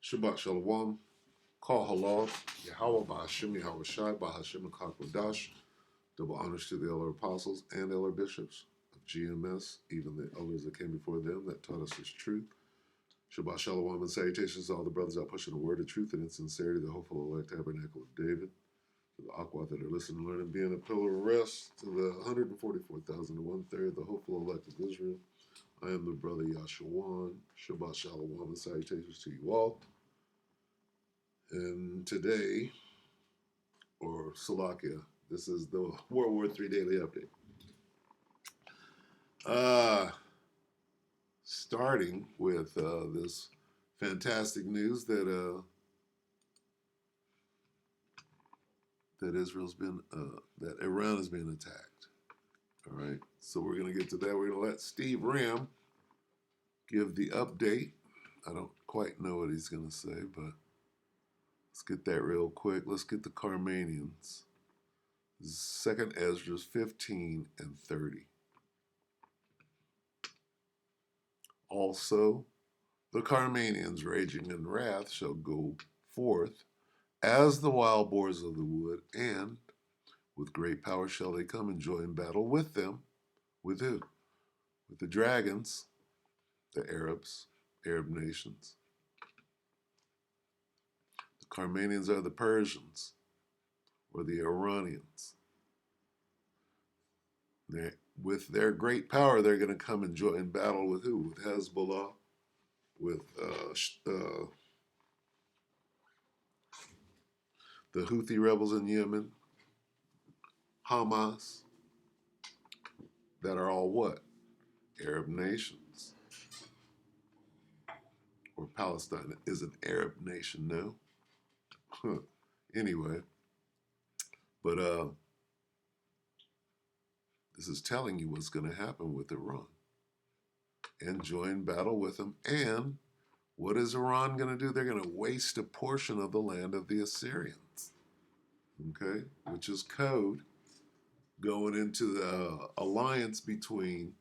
Shabbat Shalom. Call halal. Yahweh Ba'Hashem Yahweh Shai Ba'Hashem Kakodash. Double honors to the elder apostles and elder bishops of GMS, even the elders that came before them that taught us His truth. Shabbat Shalom and salutations to all the brothers out pushing the word of truth and in sincerity, the hopeful elect tabernacle of David. To the Aqua that are listening, learning, being a pillar of rest. To the 144,000 to one-third, the hopeful elect of Israel. I am the brother Yashawan. Shabbat Shalom and salutations to you all. And today, or Salakia, this is the World War III Daily Update. Starting with this fantastic news that Israel's been, that Iran has been attacked. All right, so we're going to get to that. We're going to let Steve Ram give the update. I don't quite know what he's going to say, but let's get that real quick. Let's get the Carmanians. 2nd Ezra 15 and 30. Also, the Carmanians raging in wrath shall go forth as the wild boars of the wood, and with great power shall they come and join battle with them. With who? With the dragons, the Arab nations. The Carmanians are the Persians, or the Iranians. With their great power, they're going to come and join battle with who? With Hezbollah, with the Houthi rebels in Yemen, Hamas, that are all what? Arab nations. Or Palestine is an Arab nation, no? Anyway, but this is telling you what's going to happen with Iran. And join battle with them. And what is Iran going to do? They're going to waste a portion of the land of the Assyrians. Okay? Which is code going into the alliance between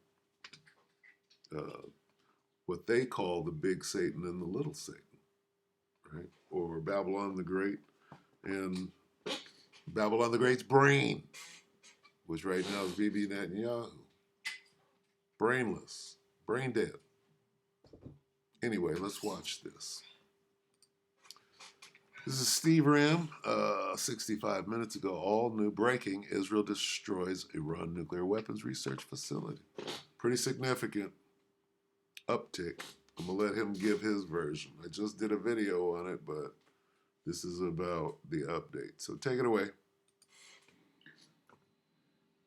what they call the big Satan and the little Satan. Right? Or Babylon the Great and Babylon the Great's brain, which right now is Bibi Netanyahu. Brainless. Brain dead. Anyway, let's watch this. This is Steve Ram, 65 minutes ago. All new breaking. Israel destroys Iran nuclear weapons research facility. Pretty significant uptick. I'm going to let him give his version. I just did a video on it, but this is about the update. So take it away.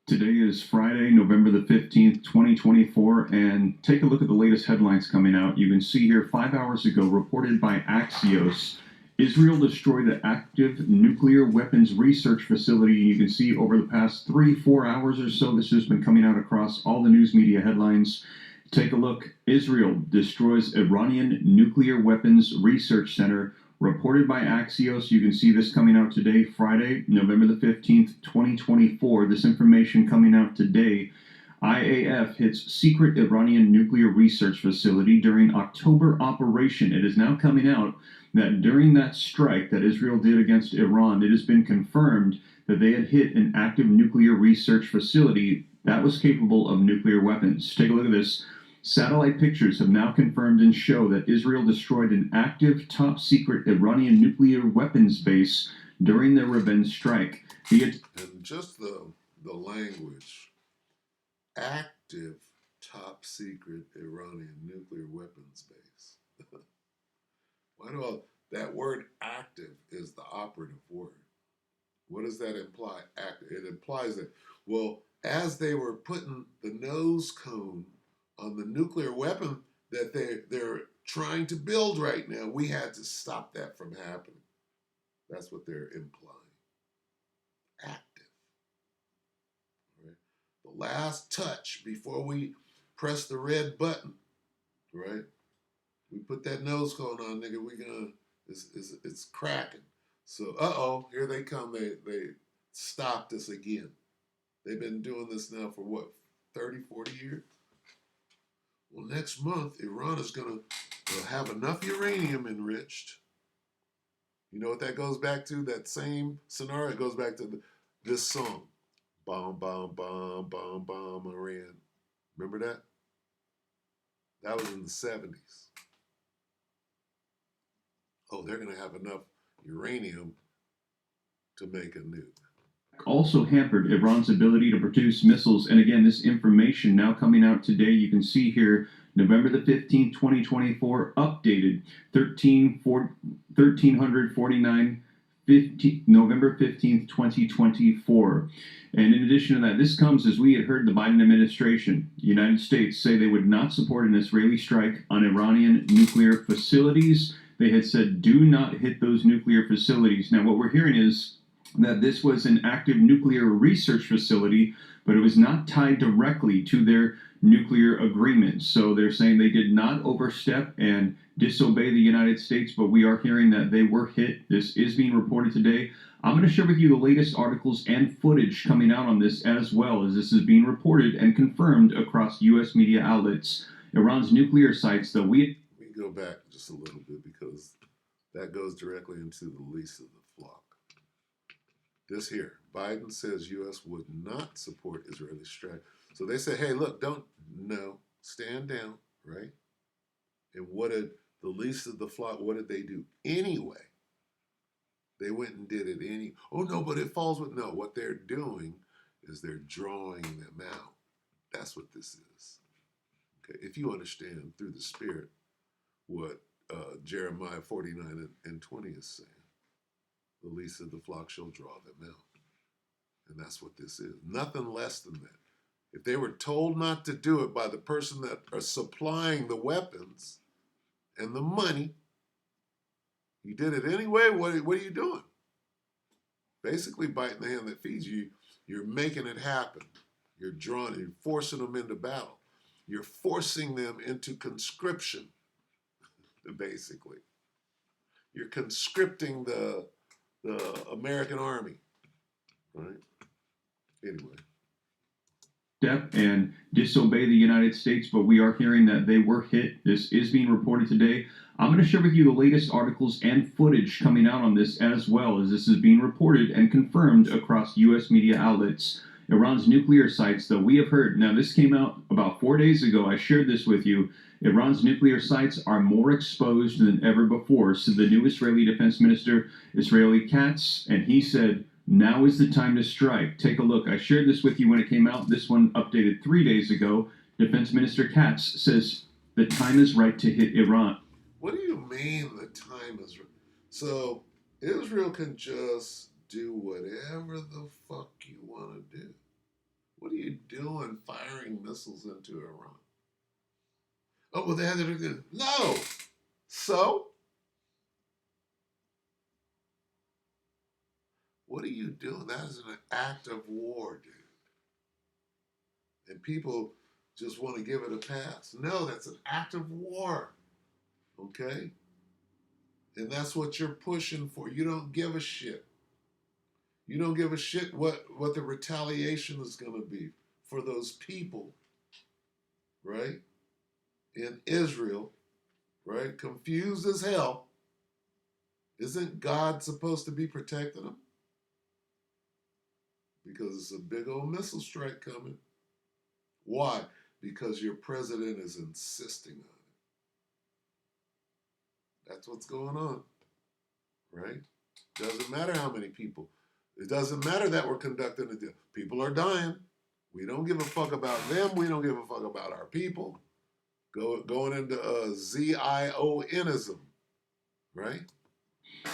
Today is Friday, November the 15th, 2024, and take a look at the latest headlines coming out. You can see here 5 hours ago, reported by Axios, Israel destroyed an active nuclear weapons research facility. You can see over the past 3-4 hours or so, this has been coming out across all the news media headlines. Take a look. Israel destroys Iranian nuclear weapons research center. Reported by Axios, you can see this coming out today, Friday, November the 15th, 2024. This information coming out today. IAF hits secret Iranian nuclear research facility during October operation. It is now coming out that during that strike that Israel did against Iran, it has been confirmed that they had hit an active nuclear research facility that was capable of nuclear weapons. Take a look at this. Satellite pictures have now confirmed and show that Israel destroyed an active, top-secret Iranian nuclear weapons base during their revenge strike. And just the language, active, top-secret Iranian nuclear weapons base. Why do that word active is the operative word? What does that imply? Active. It implies that, well, as they were putting the nose cone on the nuclear weapon that they're trying to build right now, we had to stop that from happening. That's what they're implying. Active. Right? The last touch before we press the red button, right? We put that nose cone on, nigga, it's cracking. So, here they come. They stopped us again. They've been doing this now for what, 30, 40 years? Well, next month, Iran is going to have enough uranium enriched You know what that goes back to? That same scenario. It goes back to this song. Bomb, bomb, bomb, bomb, bomb, Iran. Remember that? That was in the 70s. Oh, they're going to have enough uranium to make a nuke. Also hampered Iran's ability to produce missiles. And again, this information now coming out today, you can see here, November the 15th, 2024, updated 1349, November 15th, 2024. And in addition to that, this comes as we had heard the Biden administration, the United States, say they would not support an Israeli strike on Iranian nuclear facilities. They had said, do not hit those nuclear facilities. Now, what we're hearing is that this was an active nuclear research facility, but it was not tied directly to their nuclear agreement. So they're saying they did not overstep and disobey the United States, but we are hearing that they were hit. This is being reported today. I'm going to share with you the latest articles and footage coming out on this, as well as this is being reported and confirmed across U.S. media outlets. Iran's nuclear sites, though, we go back just a little bit because that goes directly into the lease of the flock. This here, Biden says U.S. would not support Israeli strike. So they say, hey, look, stand down, right? And what did the least of the flock, what did they do? Anyway, they went and did it oh no, but it falls with, no, what they're doing is they're drawing them out. That's what this is. Okay, if you understand through the Spirit what Jeremiah 49 and 20 is saying. The least of the flock shall draw them out. And that's what this is. Nothing less than that. If they were told not to do it by the person that are supplying the weapons and the money, you did it anyway, what are you doing? Basically biting the hand that feeds you. You're making it happen. You're forcing them into battle. You're forcing them into conscription, basically. You're conscripting the American army, right? Anyway. And disobey the United States, but we are hearing that they were hit. This is being reported today. I'm going to share with you the latest articles and footage coming out on this, as well as this is being reported and confirmed across U.S. media outlets. Iran's nuclear sites, though, we have heard. Now, this came out about 4 days ago. I shared this with you. Iran's nuclear sites are more exposed than ever before. So the new Israeli Defense Minister, Israeli Katz, and he said, now is the time to strike. Take a look. I shared this with you when it came out. This one updated 3 days ago. Defense Minister Katz says the time is right to hit Iran. What do you mean the time is right? So Israel can just do whatever the fuck you want to do. What are you doing firing missiles into Iran? Oh, well, they had to. No! So? What are you doing? That is an act of war, dude. And people just want to give it a pass. No, that's an act of war. Okay? And that's what you're pushing for. You don't give a shit. You don't give a shit what the retaliation is going to be for those people, right? In Israel, right? Confused as hell. Isn't God supposed to be protecting them? Because it's a big old missile strike coming. Why? Because your president is insisting on it. That's what's going on, right? Doesn't matter how many people. It doesn't matter that we're conducting a deal. People are dying. We don't give a fuck about them. We don't give a fuck about our people. Going into Zionism, right?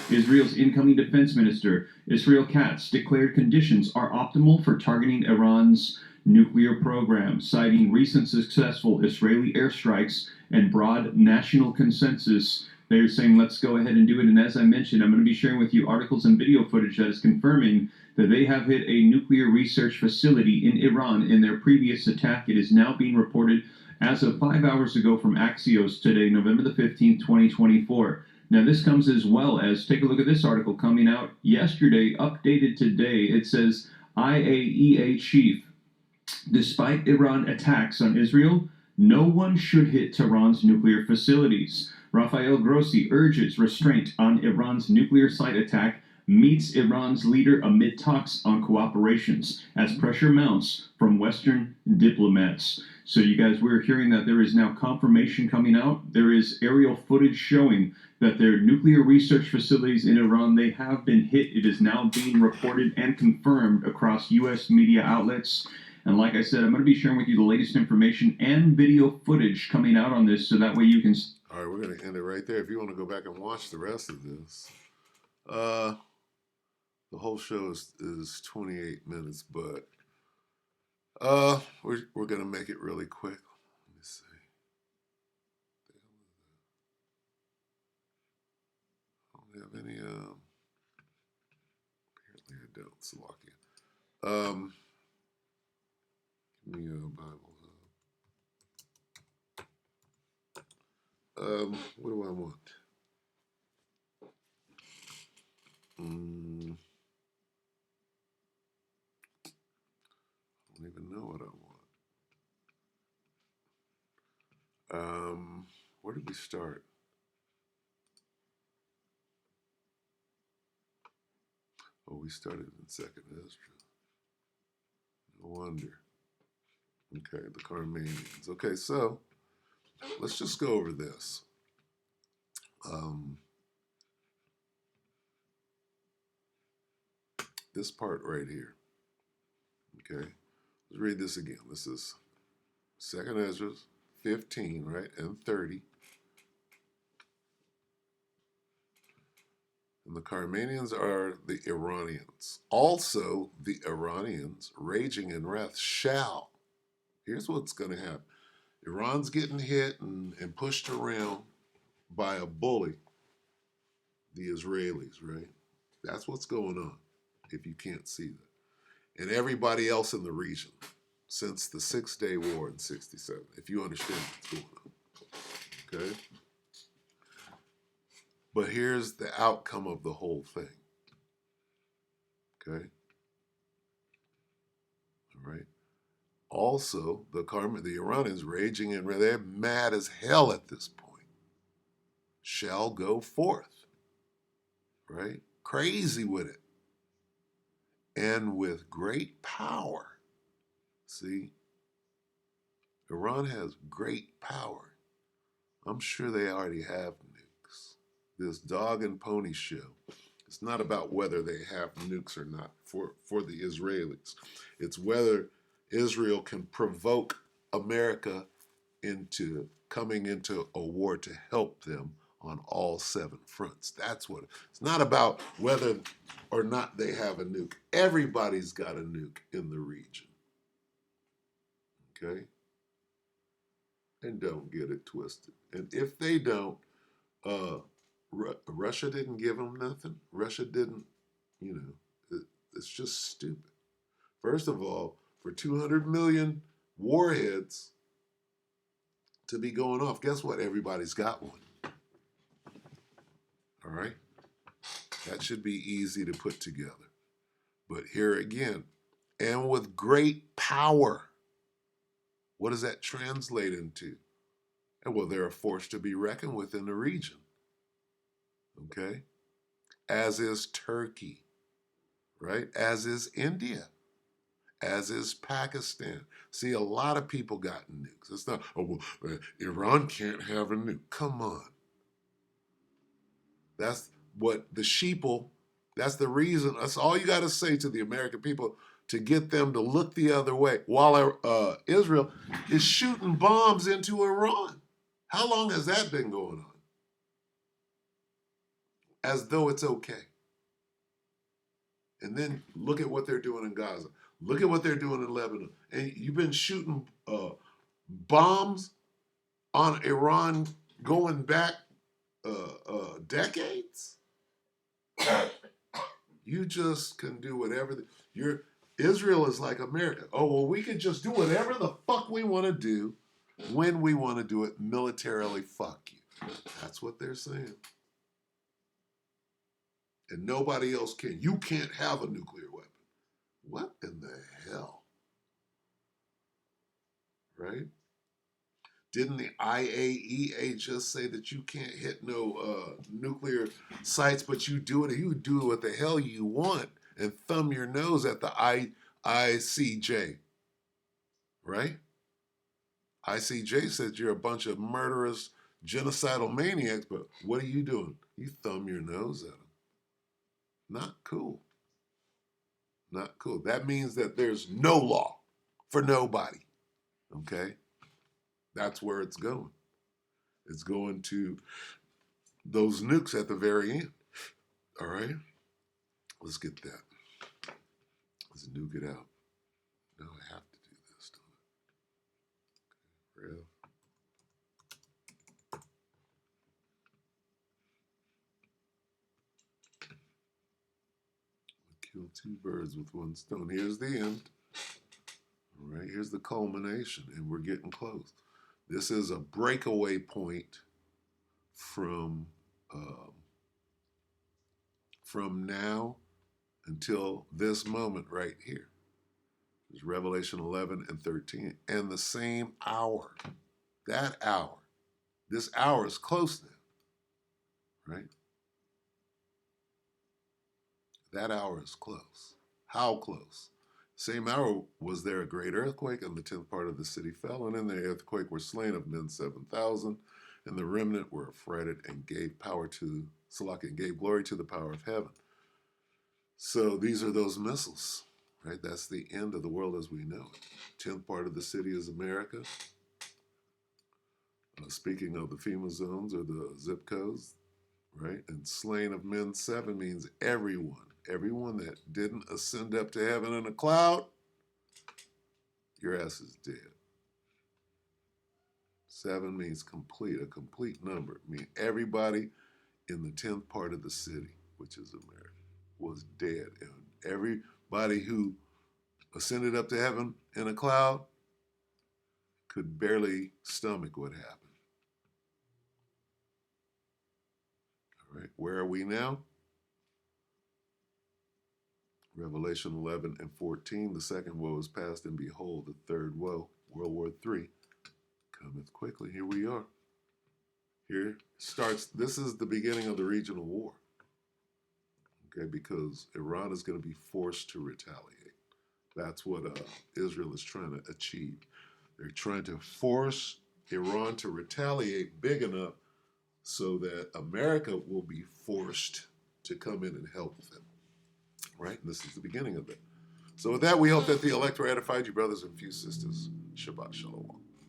Israel's incoming defense minister, Israel Katz, declared conditions are optimal for targeting Iran's nuclear program, citing recent successful Israeli airstrikes and broad national consensus. They're saying, let's go ahead and do it. And as I mentioned, I'm going to be sharing with you articles and video footage that is confirming that they have hit a nuclear research facility in Iran in their previous attack. It is now being reported as of 5 hours ago from Axios today, November the 15th, 2024. Now, this comes as well as, take a look at this article coming out yesterday, updated today. It says, IAEA chief, despite Iran attacks on Israel, no one should hit Tehran's nuclear facilities. Rafael Grossi urges restraint on Iran's nuclear site attack, meets Iran's leader amid talks on cooperations as pressure mounts from Western diplomats. So, you guys, we're hearing that there is now confirmation coming out. There is aerial footage showing that their nuclear research facilities in Iran, they have been hit. It is now being reported and confirmed across U.S. media outlets. And like I said, I'm going to be sharing with you the latest information and video footage coming out on this, so that way you can. All right, we're going to end it right there. If you want to go back and watch the rest of this, the whole show is 28 minutes, but we're going to make it really quick. Let me see. I don't have any. Apparently I don't. Slovakia. Give me a Bible. What do I want? I don't even know what I want. Where did we start? Oh, we started in Second Ezra. No wonder. Okay, the Carmanians. Okay, so let's just go over this. This part right here. Okay, let's read this again. This is Second Ezra 15, right, and 30. And the Carmanians are the Iranians. Also, the Iranians, raging in wrath, shall. Here's what's going to happen. Iran's getting hit and pushed around by a bully, the Israelis, right? That's what's going on, if you can't see that. And everybody else in the region since the 6-Day War in 67, if you understand what's going on. Okay? But here's the outcome of the whole thing. Okay? All right? Also, the Iranians raging and they're mad as hell at this point, shall go forth. Right? Crazy with it. And with great power. See? Iran has great power. I'm sure they already have nukes. This dog and pony show. It's not about whether they have nukes or not for the Israelis. It's whether Israel can provoke America into coming into a war to help them on all 7 fronts. That's what it's not about whether or not they have a nuke. Everybody's got a nuke in the region. Okay? And don't get it twisted. And if they don't, Russia didn't give them nothing. Russia didn't, it's just stupid. First of all, for 200 million warheads to be going off, guess what? Everybody's got one. All right? That should be easy to put together. But here again, and with great power. What does that translate into? And well, they're a force to be reckoned with in the region. Okay? As is Turkey, right? As is India, as is Pakistan. See, a lot of people got nukes. It's not, Iran can't have a nuke. Come on. That's what the sheeple, that's the reason, that's all you got to say to the American people to get them to look the other way while Israel is shooting bombs into Iran. How long has that been going on? As though it's okay. And then look at what they're doing in Gaza. Look at what they're doing in Lebanon. And you've been shooting bombs on Iran going back decades? You just can do whatever. Israel is like America. Oh, well, we can just do whatever the fuck we want to do when we want to do it militarily. Fuck you. That's what they're saying. And nobody else can. You can't have a nuclear weapon. What in the hell? Right? Didn't the IAEA just say that you can't hit no nuclear sites, but you do it? You do what the hell you want and thumb your nose at the ICJ, right? ICJ said you're a bunch of murderous, genocidal maniacs, but what are you doing? You thumb your nose at them. Not cool. Not cool. That means that there's no law for nobody. Okay? That's where it's going. It's going to those nukes at the very end. All right? Let's get that. Let's nuke it out. No, I have to do this, don't I? Real. Kill two birds with one stone. Here's the end. All right, here's the culmination, and we're getting close. This is a breakaway point from now until this moment right here. There's Revelation 11 and 13, and the same hour. That hour. This hour is close now, right? That hour is close. How close? Same hour was there a great earthquake, and the 10th part of the city fell, and in the earthquake were slain of men 7,000, and the remnant were affrighted and gave power to Salaki and gave glory to the power of heaven. So these are those missiles, right? That's the end of the world as we know it. 10th part of the city is America. Speaking of the FEMA zones or the zip codes, right? And slain of men 7 means everyone. Everyone that didn't ascend up to heaven in a cloud, your ass is dead. 7 means complete, a complete number. I mean, everybody in the 10th part of the city, which is America, was dead. And everybody who ascended up to heaven in a cloud could barely stomach what happened. All right, where are we now? Revelation 11 and 14, the second woe is past, and behold, the third woe, World War III, cometh quickly. Here we are. Here starts, this is the beginning of the regional war. Okay, because Iran is going to be forced to retaliate. That's what Israel is trying to achieve. They're trying to force Iran to retaliate big enough so that America will be forced to come in and help them. Right? And this is the beginning of it. So with that, we hope that the elect edified you, brothers and few sisters. Shabbat Shalom.